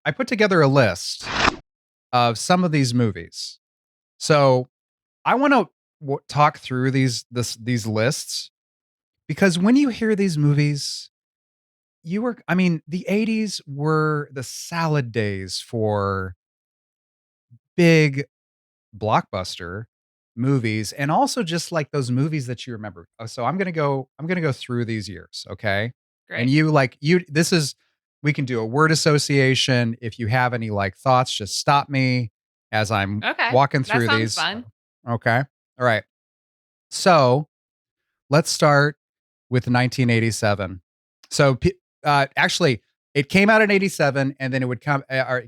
I put together a list of some of these movies. So I want to talk through these lists because when you hear these movies, the 80s were the salad days for big blockbuster movies and also just like those movies that you remember. So I'm going to go through these years, okay? And Great. we can do a word association. If you have any like thoughts, just stop me as I'm Okay. walking That through sounds these. fun. Okay? All right. So, let's start with 1987. So actually it came out in 87 and then it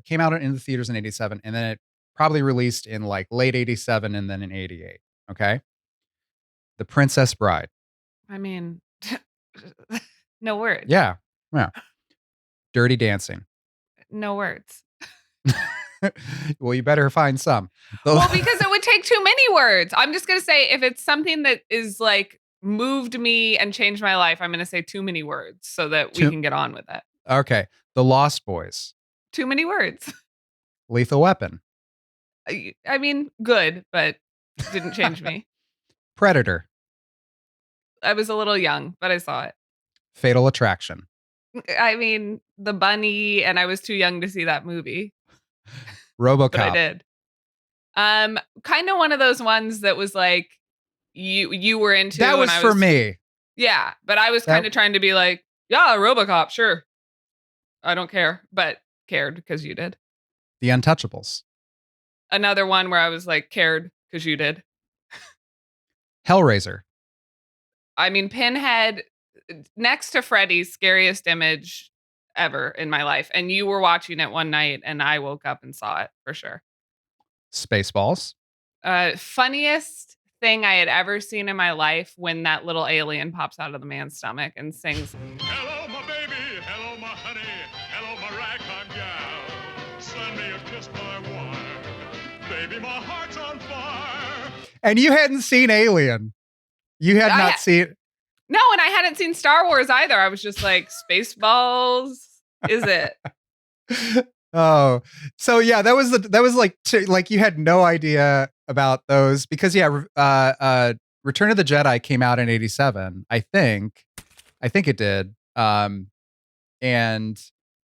came out in the theaters in 87 and then it probably released in like late 87 and then in 88. Okay. The Princess Bride. I mean, no words. Yeah. Yeah. Dirty Dancing. No words. Well, you better find some. Well, because it would take too many words. I'm just going to say if it's something that is like moved me and changed my life, I'm going to say too many words so that we Two, can get on with it. okay. The Lost Boys. Too many words. Lethal Weapon. I mean, good, but didn't change me. Predator. I was a little young, but I saw it. Fatal Attraction. I mean, the bunny, and I was too young to see that movie. RoboCop. But I did. Kind of one of those ones that was like you were into. That was for me. Yeah, but I was kind of trying to be like, yeah, RoboCop, sure. I don't care, but cared because you did. The Untouchables. Another one where I was like, cared because you did. Hellraiser. I mean, Pinhead, next to Freddy's scariest image ever in my life. And you were watching it one night and I woke up and saw it for sure. Spaceballs. Funniest thing I had ever seen in my life when that little alien pops out of the man's stomach and sings, hello, my baby. Hello, my honey. Hello, my ragtime gal. Send me a kiss by wire. Baby, my heart's on fire. And you hadn't seen Alien. You had not seen. No, and I hadn't seen Star Wars either. I was just like, Spaceballs, is it? Oh, so yeah, that was like you had no idea about those because Return of the Jedi came out in 87. I think it did. And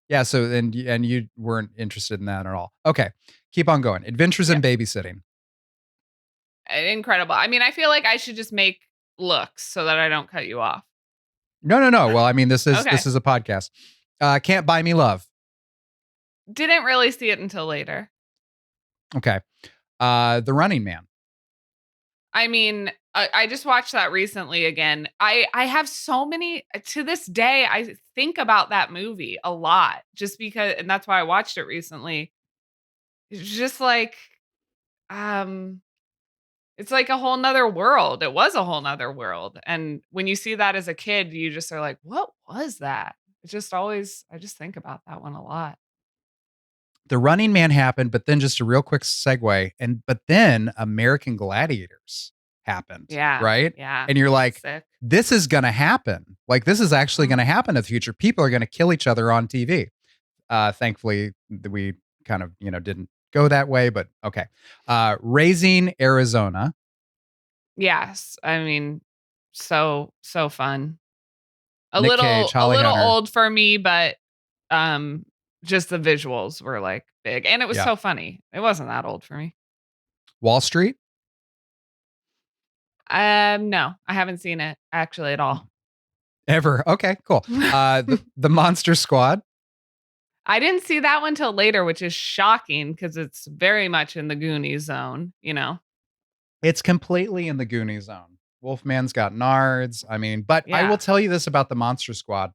yeah, so and you weren't interested in that at all. Okay, keep on going. Adventures in Babysitting. Incredible. I mean, I feel like I should just make looks so that I don't cut you off. No. Well, I mean, this is a podcast. Can't Buy Me Love. Didn't really see it until later. Okay. The Running Man. I mean, I just watched that recently again. I have so many, to this day, I think about that movie a lot just because, and that's why I watched it recently. It's just like, it's like a whole nother world. It was a whole nother world. And when you see that as a kid, you just are like, what was that? It's just always, I just think about that one a lot. The Running Man happened, but then just a real quick segue. But then American Gladiators happened. Yeah. Right. Yeah. And you're like, sick. This is going to happen. Like, this is actually going to happen in the future. People are going to kill each other on TV. Thankfully, we kind of, didn't go that way, but okay. Raising Arizona. Yes. I mean, so fun. Nick Cage, a Holly little Hunter. old for me, but just the visuals were like big. And it was so funny. It wasn't that old for me. Wall Street. No, I haven't seen it actually at all. Ever. Okay, cool. The Monster Squad. I didn't see that one till later, which is shocking because it's very much in the Goonies zone, It's completely in the Goonies zone. Wolfman's got nards. I mean, but I will tell you this about the Monster Squad.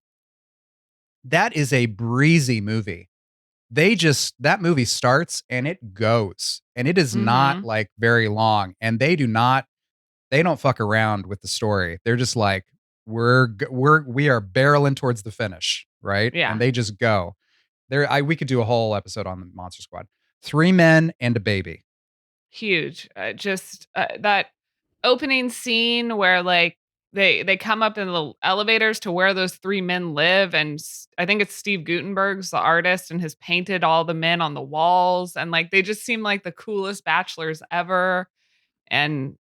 That is a breezy movie. That movie starts and it goes. And it is not like very long. And they don't fuck around with the story. They're just like, we are barreling towards the finish, right? Yeah. And they just go. We could do a whole episode on the Monster Squad. 3 Men and a Baby. Huge. Just that opening scene where like they come up in the elevators to where those three men live, and I think it's Steve Gutenberg's the artist and has painted all the men on the walls, and like they just seem like the coolest bachelors ever, and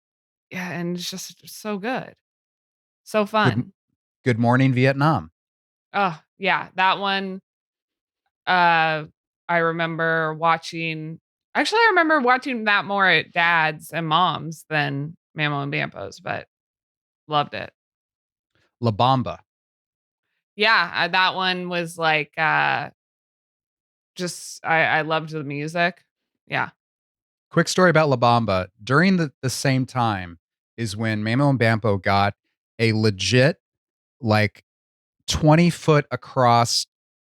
yeah, and it's just so good, so Good fun. Good Morning Vietnam. Oh yeah, that one. Uh, I remember watching. Actually, I remember watching that more at dad's and mom's than Mamo and Bampo's, but loved it. La Bamba. Yeah, that one was like just I loved the music. Yeah. Quick story about La Bamba. During the same time is when Mamo and Bampo got a legit, like, 20-foot across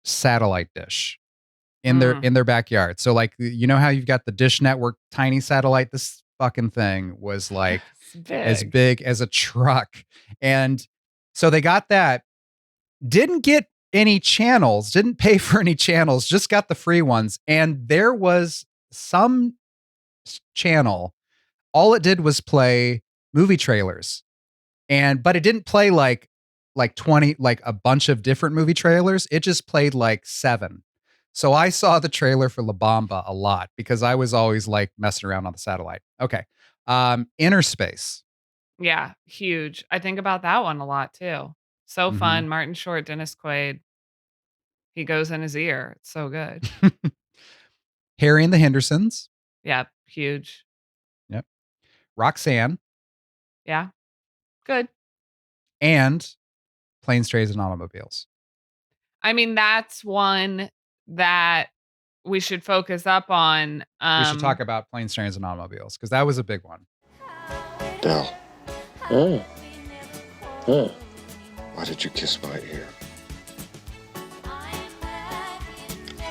satellite dish in their Mm. in their backyard. So, like, you know how you've got the Dish Network tiny satellite? This fucking thing was like It's as big. big as a truck. And so they got that, didn't get any channels, didn't pay for any channels, just got the free ones. And there was some channel, all it did was play movie trailers. But it didn't play like 20, like a bunch of different movie trailers. It just played like 7. So I saw the trailer for La Bamba a lot because I was always like messing around on the satellite. Okay. Inner Space. Yeah, huge. I think about that one a lot too. So Mhm. fun. Martin Short, Dennis Quaid. He goes in his ear. It's so good. Harry and the Hendersons. Yeah, huge. Yep. Roxanne Yeah, good. and Planes, Trains, and Automobiles. I mean, that's one that we should focus up on. We should talk about Planes, Trains, and Automobiles because that was a big one. Bill. Oh. Oh. Why did you kiss my ear?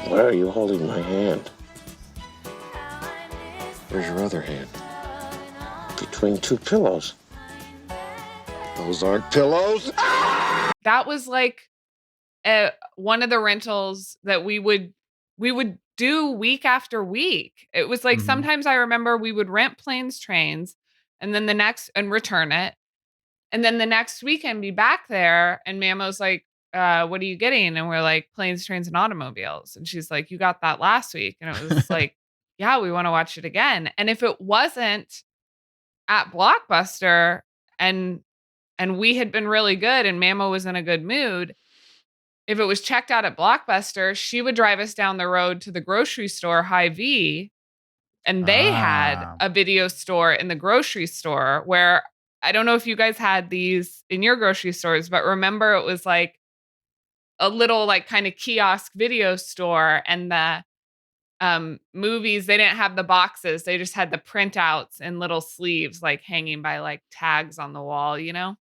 Why are you holding my hand? Where's your other hand? Between two pillows. Those aren't pillows. That was like one of the rentals that we would do week after week. It was like Mhm. sometimes I remember we would rent Planes, Trains, and then the next and return it. And then the next weekend be back there and Mamo's like, what are you getting? And we're like, Planes, Trains, and Automobiles. And she's like, you got that last week. And it was like, yeah, we want to watch it again. And if it wasn't at Blockbuster and we had been really good and Mamo was in a good mood, if it was checked out at Blockbuster, she would drive us down the road to the grocery store, Hy-Vee, and they had Ah. a video store in the grocery store where I don't know if you guys had these in your grocery stores, but remember it was like a little like kind of kiosk video store and the movies, they didn't have the boxes. They just had the printouts in little sleeves like hanging by like tags on the wall, you know?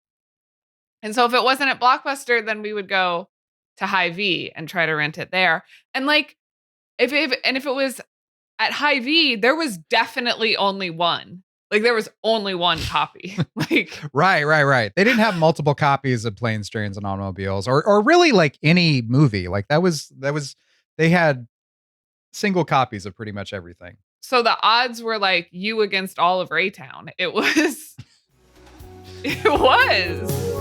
And so if it wasn't at Blockbuster, then we would go to Hy-Vee and try to rent it there. And like if it was at Hy-Vee, there was definitely only one. Like there was only one copy. Like Right. They didn't have multiple copies of Planes, Trains, and Automobiles, or really like any movie. Like that was they had single copies of pretty much everything. so the odds were like you against all of Raytown. It was it was.